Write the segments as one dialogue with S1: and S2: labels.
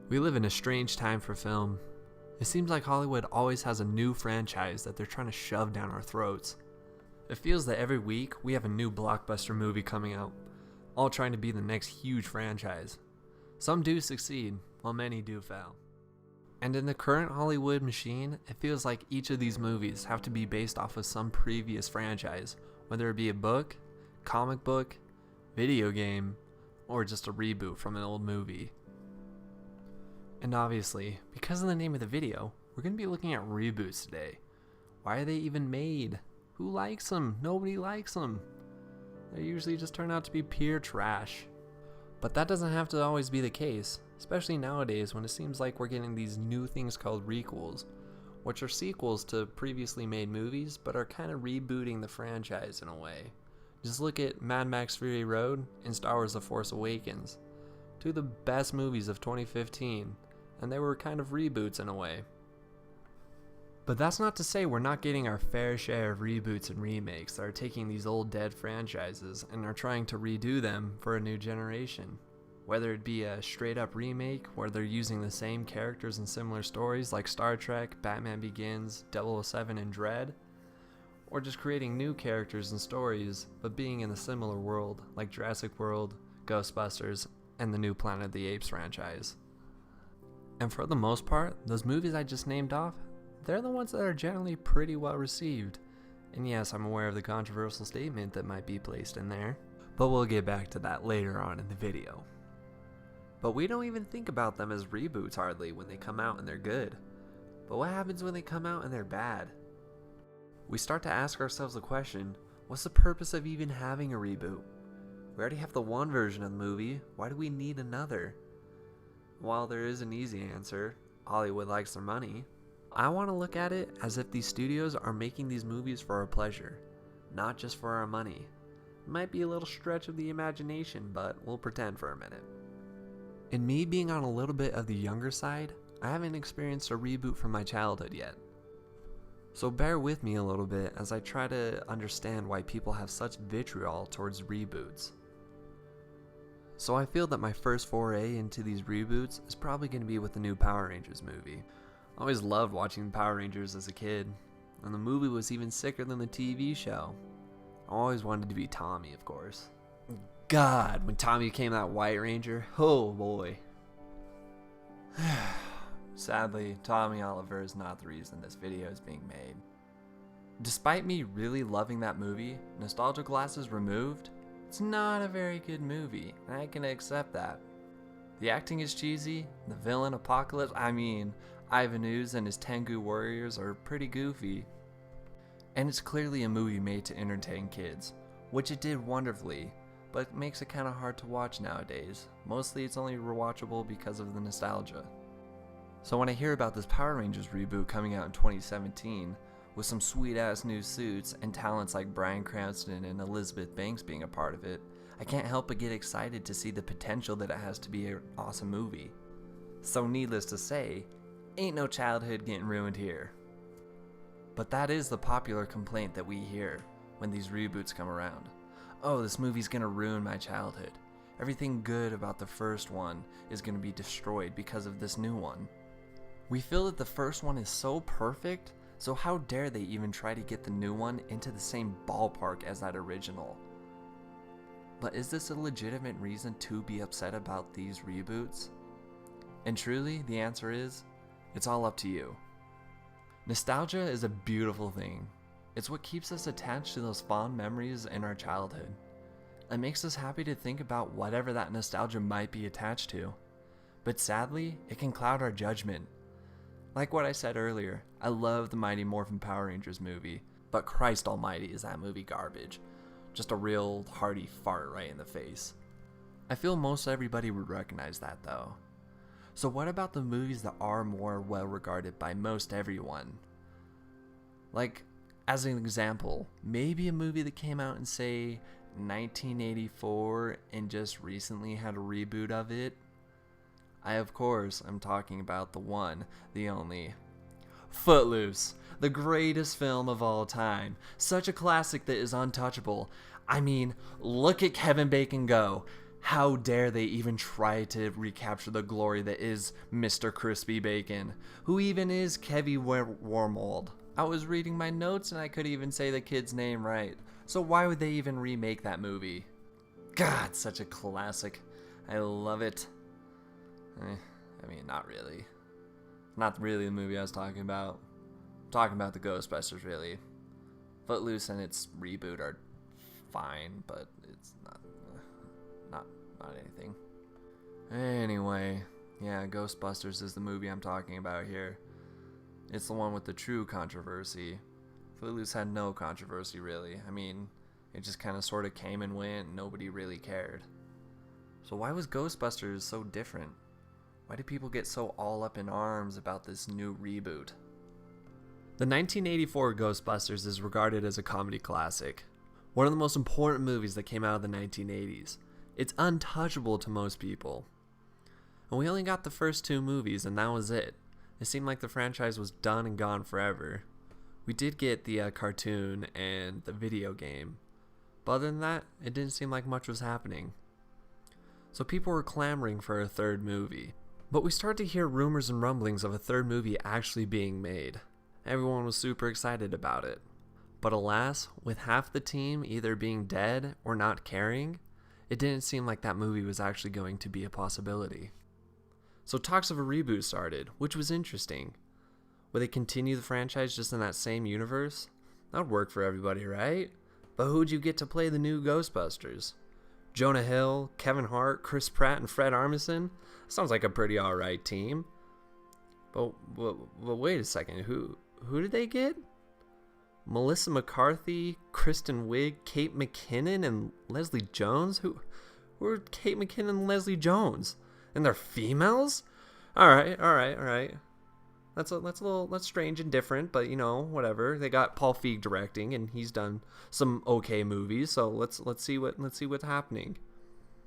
S1: We live in a strange time for film. It seems like Hollywood always has a new franchise that they're trying to shove down our throats. It feels that every week we have a new blockbuster movie coming out, all trying to be the next huge franchise. Some do succeed, while many do fail. And in the current Hollywood machine, it feels like each of these movies have to be based off of some previous franchise, whether it be a book, comic book, video game, or just a reboot from an old movie. And obviously, because of the name of the video, we're going to be looking at reboots today. Why are they even made? Who likes them? Nobody likes them. They usually just turn out to be pure trash. But that doesn't have to always be the case, especially nowadays when it seems like we're getting these new things called requels, which are sequels to previously made movies, but are kind of rebooting the franchise in a way. Just look at Mad Max Fury Road and Star Wars The Force Awakens, two of the best movies of 2015, and they were kind of reboots in a way. But that's not to say we're not getting our fair share of reboots and remakes that are taking these old dead franchises and are trying to redo them for a new generation. Whether it be a straight up remake where they're using the same characters and similar stories like Star Trek, Batman Begins, 007 and Dredd, or just creating new characters and stories but being in a similar world like Jurassic World, Ghostbusters, and the new Planet of the Apes franchise. And for the most part, those movies I just named off, they're the ones that are generally pretty well received. And yes, I'm aware of the controversial statement that might be placed in there, but we'll get back to that later on in the video. But we don't even think about them as reboots hardly when they come out and they're good. But what happens when they come out and they're bad? We start to ask ourselves the question, what's the purpose of even having a reboot? We already have the one version of the movie, why do we need another? While there is an easy answer, Hollywood likes their money, I want to look at it as if these studios are making these movies for our pleasure, not just for our money. It might be a little stretch of the imagination, but we'll pretend for a minute. In me being on a little bit of the younger side, I haven't experienced a reboot from my childhood yet. So bear with me a little bit as I try to understand why people have such vitriol towards reboots. So I feel that my first foray into these reboots is probably going to be with the new Power Rangers movie. I always loved watching Power Rangers as a kid, and the movie was even sicker than the TV show. I always wanted to be Tommy, of course. God, when Tommy became that White Ranger, oh boy. Sadly, Tommy Oliver is not the reason this video is being made. Despite me really loving that movie, nostalgia glasses removed, it's not a very good movie, and I can accept that. The acting is cheesy, the villain Apocalypse, Ivan Ooze and his Tengu warriors are pretty goofy. And it's clearly a movie made to entertain kids, which it did wonderfully, but makes it kinda hard to watch nowadays. Mostly it's only rewatchable because of the nostalgia. So when I hear about this Power Rangers reboot coming out in 2017, with some sweet ass new suits and talents like Bryan Cranston and Elizabeth Banks being a part of it, I can't help but get excited to see the potential that it has to be an awesome movie. So needless to say, ain't no childhood getting ruined here. But that is the popular complaint that we hear when these reboots come around. Oh, this movie's gonna ruin my childhood. Everything good about the first one is gonna be destroyed because of this new one. We feel that the first one is so perfect, so how dare they even try to get the new one into the same ballpark as that original? But is this a legitimate reason to be upset about these reboots? And truly, the answer is, it's all up to you. Nostalgia is a beautiful thing. It's what keeps us attached to those fond memories in our childhood. It makes us happy to think about whatever that nostalgia might be attached to. But sadly, it can cloud our judgment. Like what I said earlier, I love the Mighty Morphin Power Rangers movie, but Christ almighty is that movie garbage. Just a real hearty fart right in the face. I feel most everybody would recognize that though. So what about the movies that are more well regarded by most everyone? Like, as an example, maybe a movie that came out in say 1984 and just recently had a reboot of it. I of course am talking about the one, the only, Footloose, the greatest film of all time. Such a classic that is untouchable. Look at Kevin Bacon go. How dare they even try to recapture the glory that is Mr. Crispy Bacon? Who even is Kevy Wormold? I was reading my notes and I could even say the kid's name right. So why would they even remake that movie? God, such a classic. I love it. I mean, not really. Not really the movie I was talking about. I'm talking about the Ghostbusters, really. Footloose and its reboot are fine, but it's not anything. Anyway, yeah, Ghostbusters is the movie I'm talking about here. It's the one with the true controversy. Footloose had no controversy, really. I mean, it just kind of sort of came and went, and nobody really cared. So why was Ghostbusters so different? Why did people get so all up in arms about this new reboot? The 1984 Ghostbusters is regarded as a comedy classic. One of the most important movies that came out of the 1980s. It's untouchable to most people. And we only got the first two movies, and that was it. It seemed like the franchise was done and gone forever. We did get the cartoon and the video game. But other than that, it didn't seem like much was happening. So people were clamoring for a third movie. But we started to hear rumors and rumblings of a third movie actually being made. Everyone was super excited about it. But alas, with half the team either being dead or not caring, it didn't seem like that movie was actually going to be a possibility. So talks of a reboot started, which was interesting. Would they continue the franchise just in that same universe? That would work for everybody, right? But who'd you get to play the new Ghostbusters? Jonah Hill, Kevin Hart, Chris Pratt, and Fred Armisen? Sounds like a pretty alright team. But wait a second, who did they get? Melissa McCarthy, Kristen Wiig, Kate McKinnon, and Leslie Jones? Who are Kate McKinnon and Leslie Jones? And they're females? Alright. That's strange and different, but you know, whatever. They got Paul Feig directing, and he's done some okay movies, so let's see what's happening.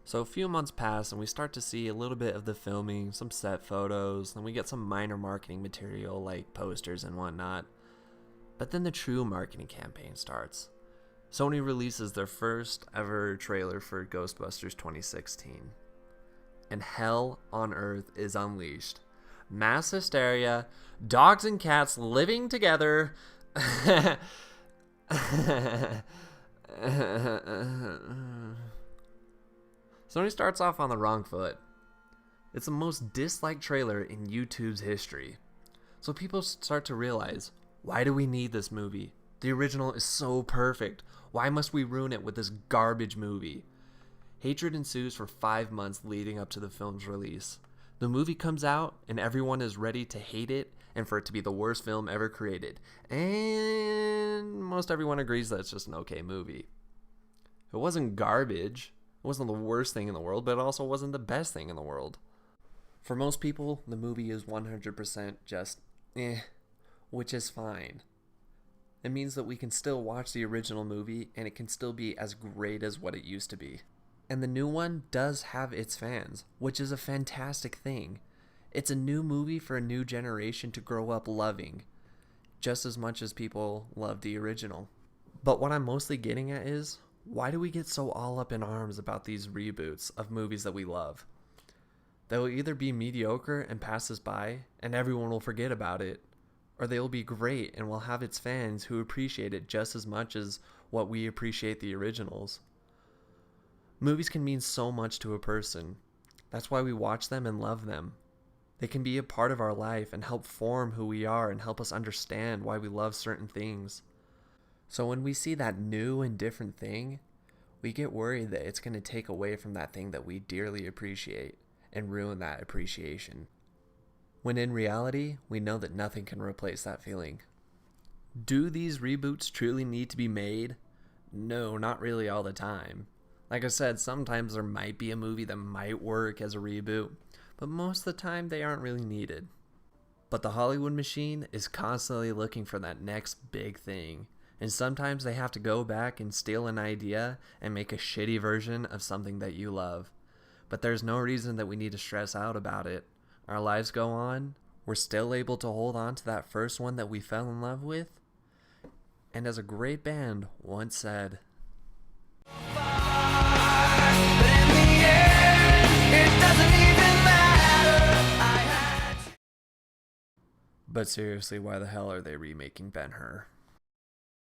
S1: So a few months pass, and we start to see a little bit of the filming, some set photos, and we get some minor marketing material like posters and whatnot. But then the true marketing campaign starts. Sony releases their first ever trailer for Ghostbusters 2016. And hell on earth is unleashed. Mass hysteria, dogs and cats living together. Sony starts off on the wrong foot. It's the most disliked trailer in YouTube's history. So people start to realize, why do we need this movie? The original is so perfect. Why must we ruin it with this garbage movie? Hatred ensues for 5 months leading up to the film's release. The movie comes out and everyone is ready to hate it and for it to be the worst film ever created. And most everyone agrees that it's just an okay movie. It wasn't garbage. It wasn't the worst thing in the world, but it also wasn't the best thing in the world. For most people, the movie is 100% just which is fine. It means that we can still watch the original movie and it can still be as great as what it used to be. And the new one does have its fans, which is a fantastic thing. It's a new movie for a new generation to grow up loving, just as much as people love the original. But what I'm mostly getting at is, why do we get so all up in arms about these reboots of movies that we love? They will either be mediocre and pass us by, and everyone will forget about it, or they will be great and will have its fans who appreciate it just as much as what we appreciate the originals. Movies can mean so much to a person. That's why we watch them and love them. They can be a part of our life and help form who we are and help us understand why we love certain things. So when we see that new and different thing, we get worried that it's going to take away from that thing that we dearly appreciate and ruin that appreciation. When in reality, we know that nothing can replace that feeling. Do these reboots truly need to be made? No, not really all the time. Like I said, sometimes there might be a movie that might work as a reboot, but most of the time they aren't really needed. But the Hollywood machine is constantly looking for that next big thing, and sometimes they have to go back and steal an idea and make a shitty version of something that you love. But there's no reason that we need to stress out about it. Our lives go on, we're still able to hold on to that first one that we fell in love with. And as a great band once said, "Fire, but in the air." But seriously, why the hell are they remaking Ben-Hur?